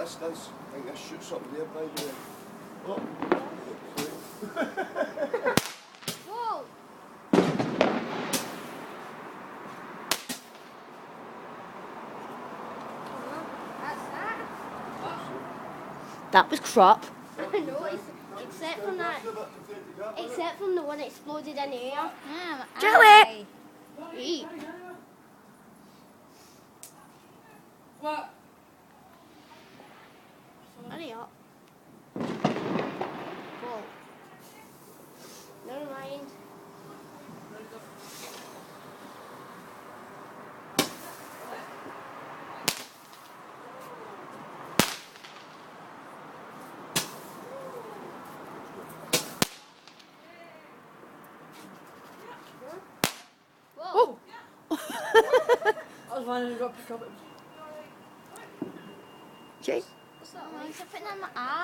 this does. I think this shoots up there, by the way. Oh. Whoa! That's that. That was crap. I know, except from that. Except from the one that exploded in the air. Joey! Eat. What? Hurry up. Whoa. Never mind. Whoa. I was wondering if you got picked up. Jay. What's that? Why is it putting in my eye?